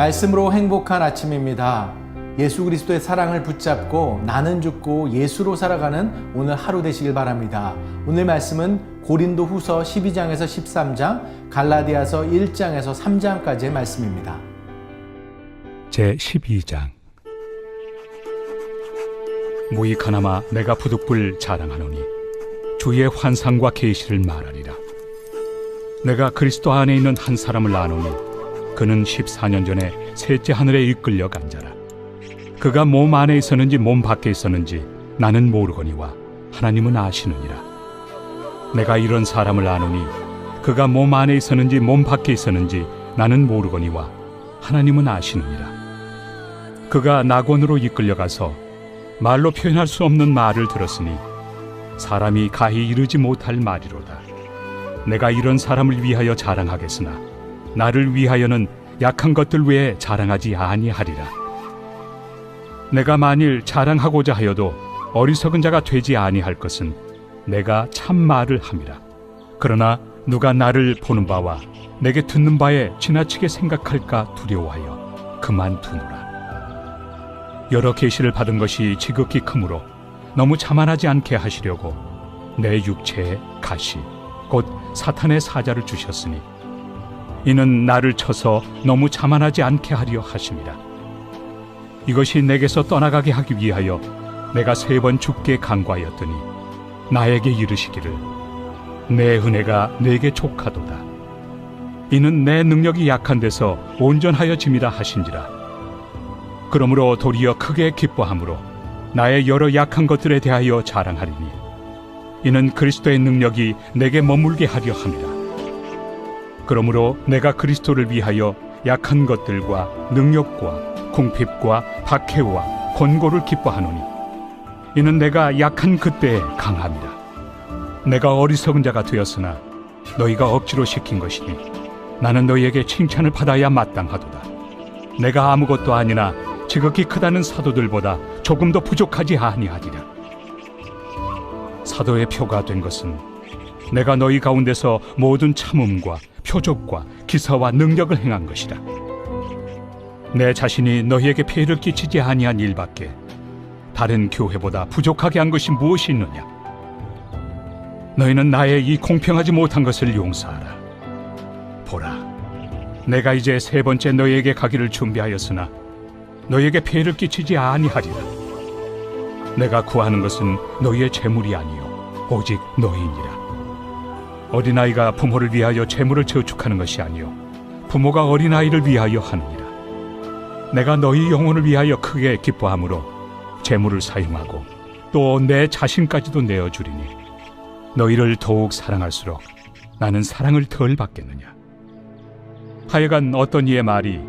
말씀으로 행복한 아침입니다. 예수 그리스도의 사랑을 붙잡고 나는 죽고 예수로 살아가는 오늘 하루 되시길 바랍니다. 오늘 말씀은 고린도 후서 12장에서 13장, 갈라디아서 1장에서 3장까지의 말씀입니다. 제12장. 무익하나마 내가 부득불 자랑하노니 주의 환상과 계시를 말하리라. 내가 그리스도 안에 있는 한 사람을 아노니 그는 14년 전에 셋째 하늘에 이끌려 간 자라. 그가 몸 안에 있었는지 몸 밖에 있었는지 나는 모르거니와 하나님은 아시느니라. 내가 이런 사람을 아노니 그가 몸 안에 있었는지 몸 밖에 있었는지 나는 모르거니와 하나님은 아시느니라. 그가 낙원으로 이끌려가서 말로 표현할 수 없는 말을 들었으니 사람이 가히 이르지 못할 말이로다. 내가 이런 사람을 위하여 자랑하겠으나 나를 위하여는 약한 것들 외에 자랑하지 아니하리라. 내가 만일 자랑하고자 하여도 어리석은 자가 되지 아니할 것은 내가 참 말을 함이라. 그러나 누가 나를 보는 바와 내게 듣는 바에 지나치게 생각할까 두려워하여 그만두노라. 여러 계시를 받은 것이 지극히 크므로 너무 자만하지 않게 하시려고 내 육체에 가시 곧 사탄의 사자를 주셨으니 이는 나를 쳐서 너무 자만하지 않게 하려 하심이라. 이것이 내게서 떠나가게 하기 위하여 내가 3번 주께 간구하였더니 나에게 이르시기를 내 은혜가 내게 족하도다. 이는 내 능력이 약한 데서 온전하여 짐이라 하신지라. 그러므로 도리어 크게 기뻐함으로 나의 여러 약한 것들에 대하여 자랑하리니 이는 그리스도의 능력이 내게 머물게 하려 함이라. 그러므로 내가 그리스도를 위하여 약한 것들과 능력과 궁핍과 박해와 권고를 기뻐하노니 이는 내가 약한 그때에 강함이라. 내가 어리석은 자가 되었으나 너희가 억지로 시킨 것이니 나는 너희에게 칭찬을 받아야 마땅하도다. 내가 아무것도 아니나 지극히 크다는 사도들보다 조금도 부족하지 아니하리라. 사도의 표가 된 것은 내가 너희 가운데서 모든 참음과 표적과 기사와 능력을 행한 것이라. 내 자신이 너희에게 폐해를 끼치지 아니한 일밖에 다른 교회보다 부족하게 한 것이 무엇이 있느냐. 너희는 나의 이 공평하지 못한 것을 용서하라. 보라, 내가 이제 3번째 너희에게 가기를 준비하였으나 너희에게 폐해를 끼치지 아니하리라. 내가 구하는 것은 너희의 재물이 아니요 오직 너희니라. 어린아이가 부모를 위하여 재물을 저축하는 것이 아니요 부모가 어린아이를 위하여 하느니라. 내가 너희 영혼을 위하여 크게 기뻐함으로 재물을 사용하고 또 내 자신까지도 내어주리니 너희를 더욱 사랑할수록 나는 사랑을 덜 받겠느냐. 하여간 어떤 이의 말이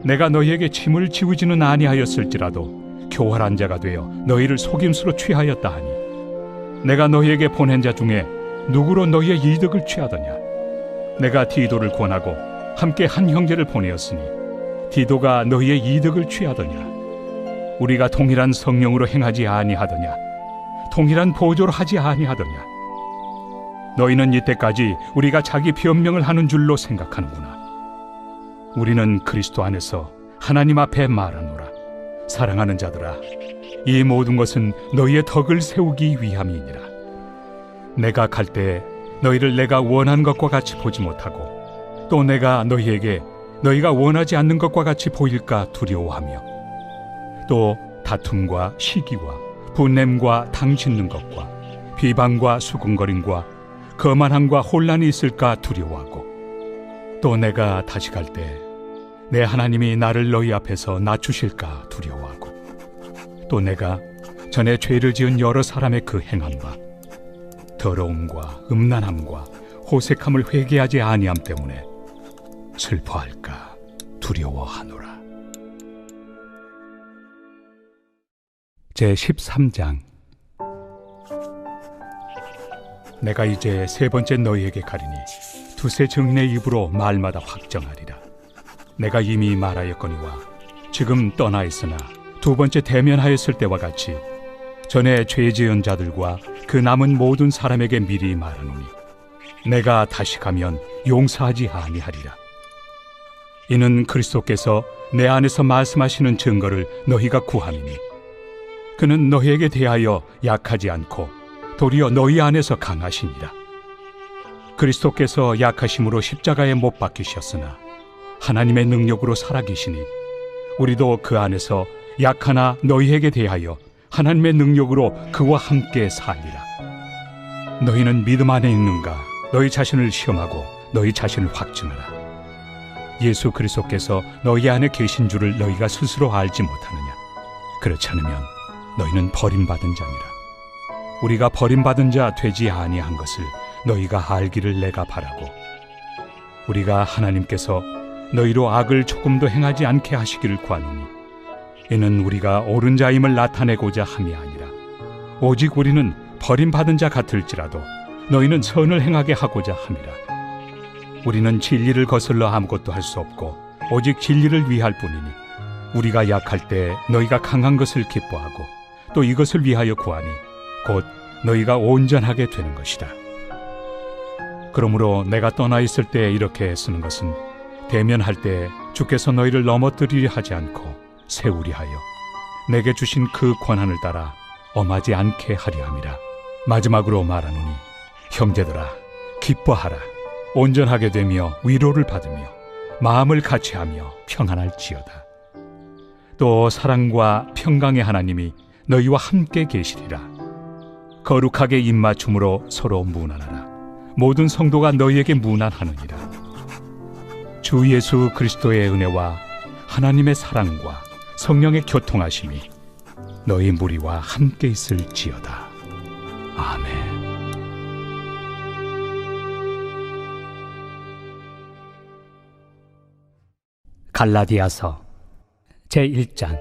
내가 너희에게 짐을 지우지는 아니하였을지라도 교활한 자가 되어 너희를 속임수로 취하였다 하니 내가 너희에게 보낸 자 중에 누구로 너희의 이득을 취하더냐. 내가 디도를 권하고 함께 한 형제를 보내었으니 디도가 너희의 이득을 취하더냐. 우리가 동일한 성령으로 행하지 아니하더냐. 동일한 보조로 하지 아니하더냐. 너희는 이때까지 우리가 자기 변명을 하는 줄로 생각하는구나. 우리는 그리스도 안에서 하나님 앞에 말하노라. 사랑하는 자들아, 이 모든 것은 너희의 덕을 세우기 위함이니라. 내가 갈 때에 너희를 내가 원하는 것과 같이 보지 못하고 또 내가 너희에게 너희가 원하지 않는 것과 같이 보일까 두려워하며 또 다툼과 시기와 분냄과 당짓는 것과 비방과 수군거림과 거만함과 혼란이 있을까 두려워하고 또 내가 다시 갈 때 내 하나님이 나를 너희 앞에서 낮추실까 두려워하고 또 내가 전에 죄를 지은 여러 사람의 그 행함과 더러움과 음란함과 호색함을 회개하지 아니함 때문에 슬퍼할까 두려워하노라. 제13장. 내가 이제 3번째 너희에게 가리니 두세 증인의 입으로 말마다 확정하리라. 내가 이미 말하였거니와 지금 떠나 있으나 2번째 대면하였을 때와 같이 전에 죄 지은 자들과 그 남은 모든 사람에게 미리 말하노니 내가 다시 가면 용서하지 아니하리라. 이는 그리스도께서 내 안에서 말씀하시는 증거를 너희가 구함이니 그는 너희에게 대하여 약하지 않고 도리어 너희 안에서 강하시니라. 그리스도께서 약하심으로 십자가에 못 박히셨으나 하나님의 능력으로 살아계시니 우리도 그 안에서 약하나 너희에게 대하여 하나님의 능력으로 그와 함께 살리라. 너희는 믿음 안에 있는가? 너희 자신을 시험하고 너희 자신을 확증하라. 예수 그리스도께서 너희 안에 계신 줄을 너희가 스스로 알지 못하느냐? 그렇지 않으면 너희는 버림받은 자니라. 우리가 버림받은 자 되지 아니한 것을 너희가 알기를 내가 바라고, 우리가 하나님께서 너희로 악을 조금도 행하지 않게 하시기를 구하노니 이는 우리가 옳은 자임을 나타내고자 함이 아니라 오직 우리는 버림받은 자 같을지라도 너희는 선을 행하게 하고자 함이라. 우리는 진리를 거슬러 아무것도 할 수 없고 오직 진리를 위할 뿐이니 우리가 약할 때 너희가 강한 것을 기뻐하고 또 이것을 위하여 구하니 곧 너희가 온전하게 되는 것이다. 그러므로 내가 떠나 있을 때 이렇게 쓰는 것은 대면할 때 주께서 너희를 넘어뜨리려 하지 않고 세우리 하여 내게 주신 그 권한을 따라 엄하지 않게 하려 함이라. 마지막으로 말하노니 형제들아, 기뻐하라. 온전하게 되며 위로를 받으며 마음을 같이하며 평안할지어다. 또 사랑과 평강의 하나님이 너희와 함께 계시리라. 거룩하게 입맞춤으로 서로 문안하라. 모든 성도가 너희에게 문안하느니라. 주 예수 그리스도의 은혜와 하나님의 사랑과 성령의 교통하심이 너희 무리와 함께 있을지어다. 아멘. 갈라디아서 제1장.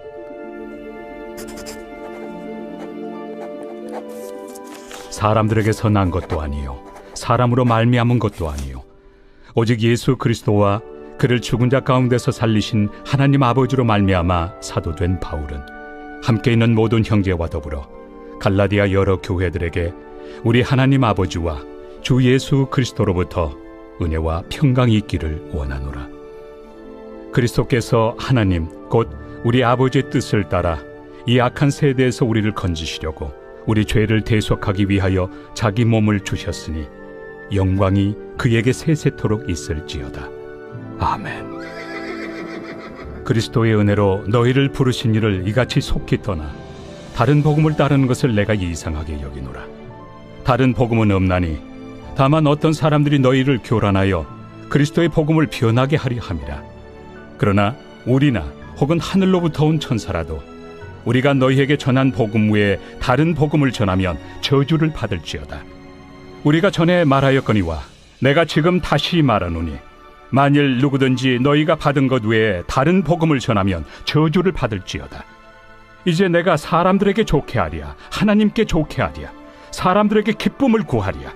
사람들에게서 난 것도 아니요 사람으로 말미암은 것도 아니요 오직 예수 그리스도와 그를 죽은 자 가운데서 살리신 하나님 아버지로 말미암아 사도된 바울은 함께 있는 모든 형제와 더불어 갈라디아 여러 교회들에게 우리 하나님 아버지와 주 예수 그리스도로부터 은혜와 평강이 있기를 원하노라. 그리스도께서 하나님 곧 우리 아버지의 뜻을 따라 이 악한 세대에서 우리를 건지시려고 우리 죄를 대속하기 위하여 자기 몸을 주셨으니 영광이 그에게 세세토록 있을지어다. 아멘. 그리스도의 은혜로 너희를 부르신 이를 이같이 속히 떠나 다른 복음을 따르는 것을 내가 이상하게 여기노라. 다른 복음은 없나니 다만 어떤 사람들이 너희를 교란하여 그리스도의 복음을 변하게 하려 함이라. 그러나 우리나 혹은 하늘로부터 온 천사라도 우리가 너희에게 전한 복음 외에 다른 복음을 전하면 저주를 받을지어다. 우리가 전에 말하였거니와 내가 지금 다시 말하노니 만일 누구든지 너희가 받은 것 외에 다른 복음을 전하면 저주를 받을지어다. 이제 내가 사람들에게 좋게 하랴, 하나님께 좋게 하랴, 사람들에게 기쁨을 구하랴.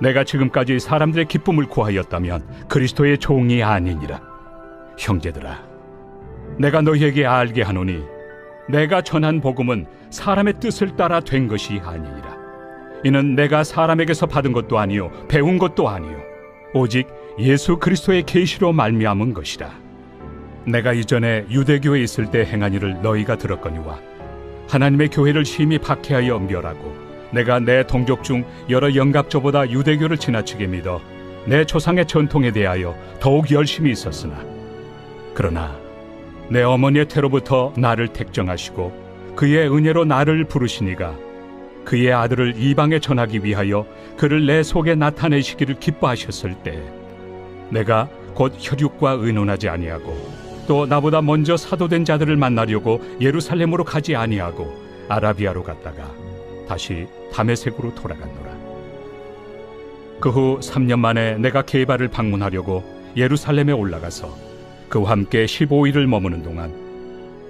내가 지금까지 사람들의 기쁨을 구하였다면 그리스도의 종이 아니니라. 형제들아, 내가 너희에게 알게 하노니 내가 전한 복음은 사람의 뜻을 따라 된 것이 아니니라. 이는 내가 사람에게서 받은 것도 아니요 배운 것도 아니요 오직 예수 그리스도의 계시로 말미암은 것이라. 내가 이전에 유대교에 있을 때 행한 일을 너희가 들었거니와 하나님의 교회를 심히 박해하여 멸하고 내가 내 동족 중 여러 영갑조보다 유대교를 지나치게 믿어 내 조상의 전통에 대하여 더욱 열심히 있었으나 그러나 내 어머니의 태로부터 나를 택정하시고 그의 은혜로 나를 부르시니가 그의 아들을 이방에 전하기 위하여 그를 내 속에 나타내시기를 기뻐하셨을 때 내가 곧 혈육과 의논하지 아니하고 또 나보다 먼저 사도된 자들을 만나려고 예루살렘으로 가지 아니하고 아라비아로 갔다가 다시 다메섹으로 돌아갔노라. 그 후 3년 만에 내가 게바를 방문하려고 예루살렘에 올라가서 그와 함께 15일을 머무는 동안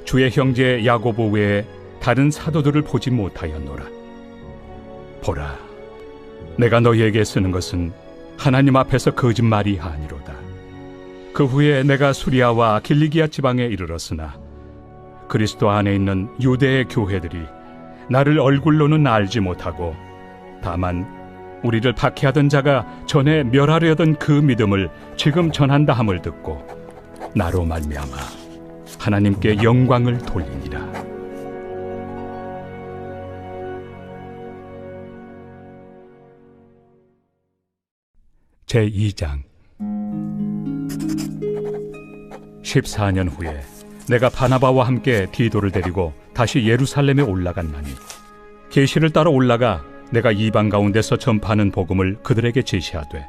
주의 형제 야고보 외에 다른 사도들을 보지 못하였노라. 보라, 내가 너희에게 쓰는 것은 하나님 앞에서 거짓말이 아니로다. 그 후에 내가 수리아와 길리기아 지방에 이르렀으나 그리스도 안에 있는 유대의 교회들이 나를 얼굴로는 알지 못하고 다만 우리를 박해하던 자가 전에 멸하려던 그 믿음을 지금 전한다 함을 듣고 나로 말미암아 하나님께 영광을 돌리니라. 제2장 14년 후에 내가 바나바와 함께 디도를 데리고 다시 예루살렘에 올라갔나니 계시를 따라 올라가 내가 이방 가운데서 전파하는 복음을 그들에게 제시하되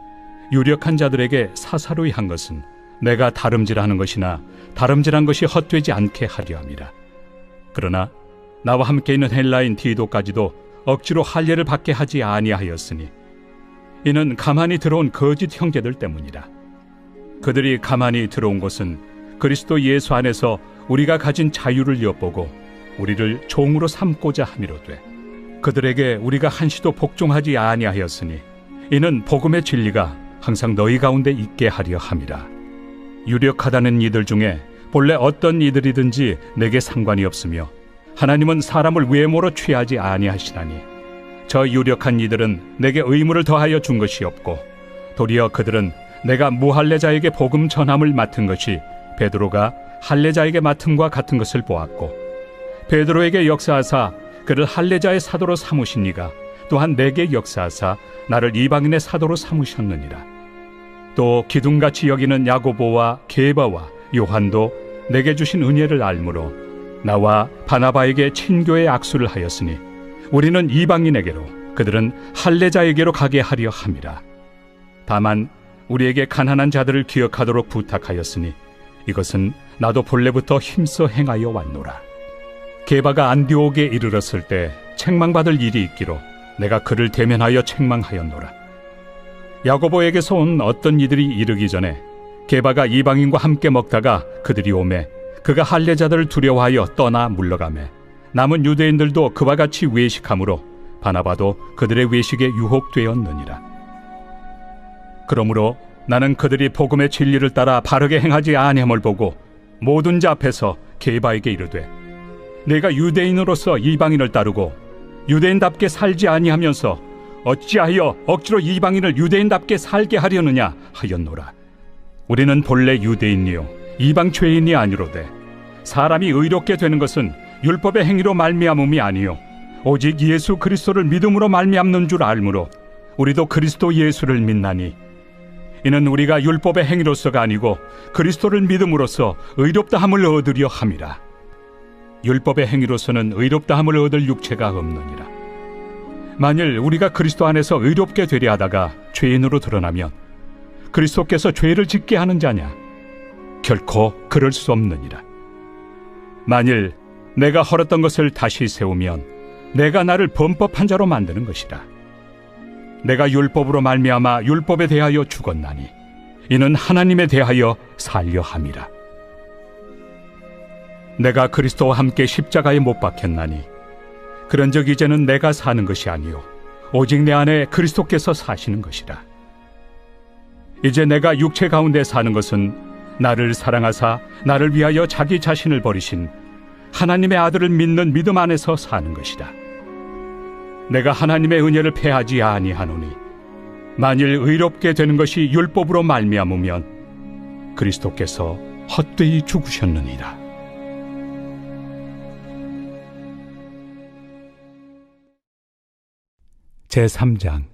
유력한 자들에게 사사로이 한 것은 내가 다름질하는 것이나 다름질한 것이 헛되지 않게 하려 함이라. 그러나 나와 함께 있는 헬라인 디도까지도 억지로 할례를 받게 하지 아니하였으니 이는 가만히 들어온 거짓 형제들 때문이라. 그들이 가만히 들어온 것은 그리스도 예수 안에서 우리가 가진 자유를 엿보고 우리를 종으로 삼고자 함이로되 그들에게 우리가 한시도 복종하지 아니하였으니 이는 복음의 진리가 항상 너희 가운데 있게 하려 함이라. 유력하다는 이들 중에 본래 어떤 이들이든지 내게 상관이 없으며 하나님은 사람을 외모로 취하지 아니하시나니 저 유력한 이들은 내게 의무를 더하여 준 것이 없고 도리어 그들은 내가 무할례자에게 복음 전함을 맡은 것이 베드로가 할례자에게 맡음과 같은 것을 보았고 베드로에게 역사하사 그를 할례자의 사도로 삼으신 이가 또한 내게 역사하사 나를 이방인의 사도로 삼으셨느니라. 또 기둥같이 여기는 야고보와 게바와 요한도 내게 주신 은혜를 알므로 나와 바나바에게 친교의 악수를 하였으니 우리는 이방인에게로 그들은 할례자에게로 가게 하려 함이라. 다만 우리에게 가난한 자들을 기억하도록 부탁하였으니 이것은 나도 본래부터 힘써 행하여 왔노라. 게바가 안디옥에 이르렀을 때 책망받을 일이 있기로 내가 그를 대면하여 책망하였노라. 야고보에게서 온 어떤 이들이 이르기 전에 게바가 이방인과 함께 먹다가 그들이 오매 그가 할례자들을 두려워하여 떠나 물러가매 남은 유대인들도 그와 같이 외식하므로 바나바도 그들의 외식에 유혹되었느니라. 그러므로 나는 그들이 복음의 진리를 따라 바르게 행하지 아니함을 보고 모든 자 앞에서 게바에게 이르되 내가 유대인으로서 이방인을 따르고 유대인답게 살지 아니하면서 어찌하여 억지로 이방인을 유대인답게 살게 하려느냐 하였노라. 우리는 본래 유대인이요 이방 죄인이 아니로되 사람이 의롭게 되는 것은 율법의 행위로 말미암음이 아니요 오직 예수 그리스도를 믿음으로 말미암는 줄 알므로 우리도 그리스도 예수를 믿나니 이는 우리가 율법의 행위로서가 아니고 그리스도를 믿음으로써 의롭다함을 얻으려 함이라. 율법의 행위로서는 의롭다함을 얻을 육체가 없느니라. 만일 우리가 그리스도 안에서 의롭게 되려 하다가 죄인으로 드러나면 그리스도께서 죄를 짓게 하는 자냐? 결코 그럴 수 없느니라. 만일 내가 헐었던 것을 다시 세우면 내가 나를 범법한 자로 만드는 것이라. 내가 율법으로 말미암아 율법에 대하여 죽었나니 이는 하나님에 대하여 살려 함이라. 내가 그리스도와 함께 십자가에 못 박혔나니 그런즉 이제는 내가 사는 것이 아니요 오직 내 안에 그리스도께서 사시는 것이라. 이제 내가 육체 가운데 사는 것은 나를 사랑하사 나를 위하여 자기 자신을 버리신 하나님의 아들을 믿는 믿음 안에서 사는 것이다. 내가 하나님의 은혜를 패하지 아니하노니 만일 의롭게 되는 것이 율법으로 말미암으면 그리스도께서 헛되이 죽으셨느니라. 제3장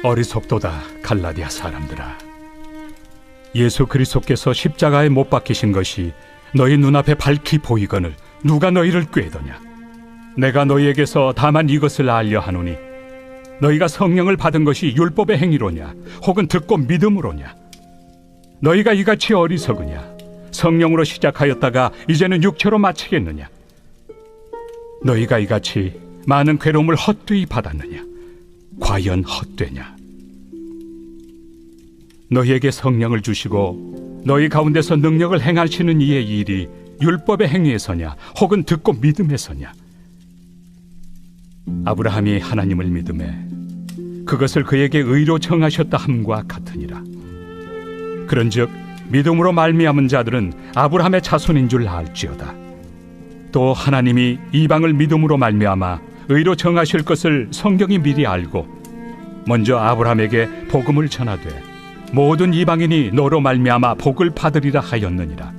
어리석도다 갈라디아 사람들아, 예수 그리스도께서 십자가에 못 박히신 것이 너희 눈앞에 밝히 보이거늘 누가 너희를 꾀더냐? 내가 너희에게서 다만 이것을 알려 하노니 너희가 성령을 받은 것이 율법의 행위로냐 혹은 듣고 믿음으로냐? 너희가 이같이 어리석으냐? 성령으로 시작하였다가 이제는 육체로 마치겠느냐? 너희가 이같이 많은 괴로움을 헛되이 받았느냐? 과연 헛되냐? 너희에게 성령을 주시고 너희 가운데서 능력을 행하시는 이의 일이 율법의 행위에서냐 혹은 듣고 믿음에서냐? 아브라함이 하나님을 믿음에 그것을 그에게 의로 정하셨다 함과 같으니라. 그런즉 믿음으로 말미암은 자들은 아브라함의 자손인 줄 알지어다. 또 하나님이 이방을 믿음으로 말미암아 의로 정하실 것을 성경이 미리 알고 먼저 아브라함에게 복음을 전하되 모든 이방인이 너로 말미암아 복을 받으리라 하였느니라.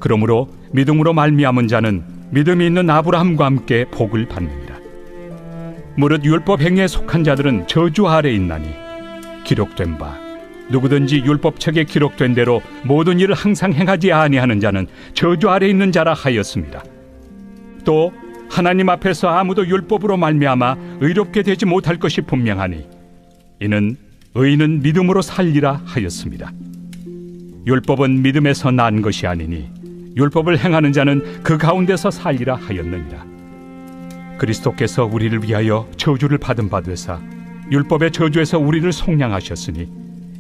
그러므로 믿음으로 말미암은 자는 믿음이 있는 아브라함과 함께 복을 받느니라. 무릇 율법 행위에 속한 자들은 저주 아래 있나니 기록된 바 누구든지 율법책에 기록된 대로 모든 일을 항상 행하지 아니하는 자는 저주 아래 있는 자라 하였습니다. 또 하나님 앞에서 아무도 율법으로 말미암아 의롭게 되지 못할 것이 분명하니 이는 의인은 믿음으로 살리라 하였습니다. 율법은 믿음에서 난 것이 아니니 율법을 행하는 자는 그 가운데서 살리라 하였느니라. 그리스도께서 우리를 위하여 저주를 받은 바 되사 율법의 저주에서 우리를 속량하셨으니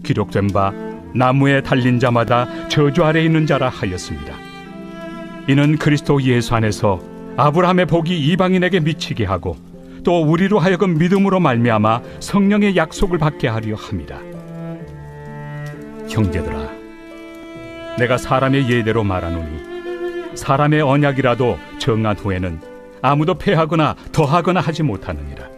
기록된 바 나무에 달린 자마다 저주 아래 있는 자라 하였습니다. 이는 그리스도 예수 안에서 아브라함의 복이 이방인에게 미치게 하고 또 우리로 하여금 믿음으로 말미암아 성령의 약속을 받게 하려 함이라. 형제들아, 내가 사람의 예대로 말하노니 사람의 언약이라도 정한 후에는 아무도 폐하거나 더하거나 하지 못하느니라.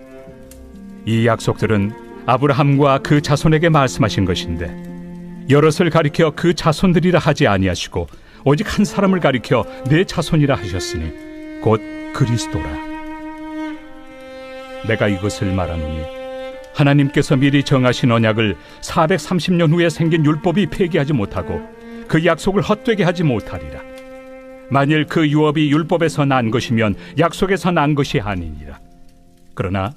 이 약속들은 아브라함과 그 자손에게 말씀하신 것인데 여럿을 가리켜 그 자손들이라 하지 아니하시고 오직 한 사람을 가리켜 내 자손이라 하셨으니 곧 그리스도라. 내가 이것을 말하노니 하나님께서 미리 정하신 언약을 430년 후에 생긴 율법이 폐기하지 못하고 그 약속을 헛되게 하지 못하리라. 만일 그 유업이 율법에서 난 것이면 약속에서 난 것이 아니니라. 그러나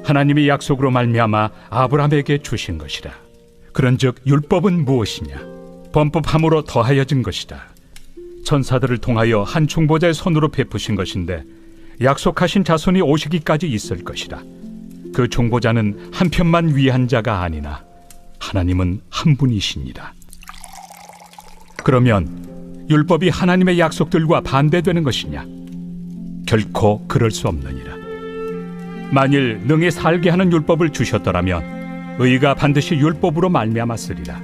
하나님이 약속으로 말미암아 아브라함에게 주신 것이라. 그런즉 율법은 무엇이냐? 범법함으로 더하여진 것이다. 천사들을 통하여 한 중보자의 손으로 베푸신 것인데 약속하신 자손이 오시기까지 있을 것이라. 그 중보자는 한 편만 위한 자가 아니나 하나님은 한 분이시니라. 그러면 율법이 하나님의 약속들과 반대되는 것이냐? 결코 그럴 수 없느니라. 만일 능히 살게 하는 율법을 주셨더라면 의가 반드시 율법으로 말미암았으리라.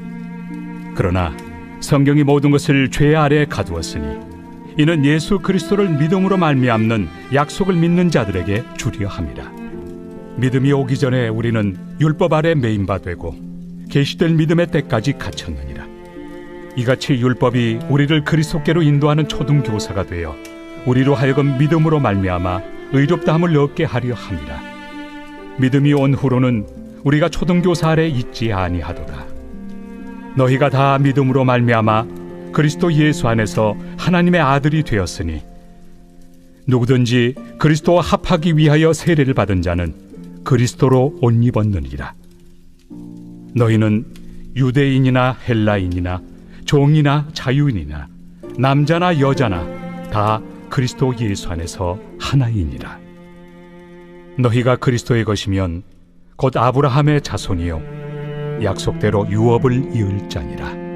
그러나 성경이 모든 것을 죄 아래에 가두었으니 이는 예수 그리스도를 믿음으로 말미암는 약속을 믿는 자들에게 주려 함이라. 믿음이 오기 전에 우리는 율법 아래 매인 바 되고 계시될 믿음의 때까지 갇혔느니라. 이같이 율법이 우리를 그리스도께로 인도하는 초등교사가 되어 우리로 하여금 믿음으로 말미암아 의롭다함을 얻게 하려 함이라. 믿음이 온 후로는 우리가 초등교사 아래 있지 아니하도다. 너희가 다 믿음으로 말미암아 그리스도 예수 안에서 하나님의 아들이 되었으니 누구든지 그리스도와 합하기 위하여 세례를 받은 자는 그리스도로 옷 입었느니라. 너희는 유대인이나 헬라인이나 종이나 자유인이나 남자나 여자나 다 그리스도 예수 안에서 하나이니라. 너희가 그리스도의 것이면 곧 아브라함의 자손이요 약속대로 유업을 이을 자니라.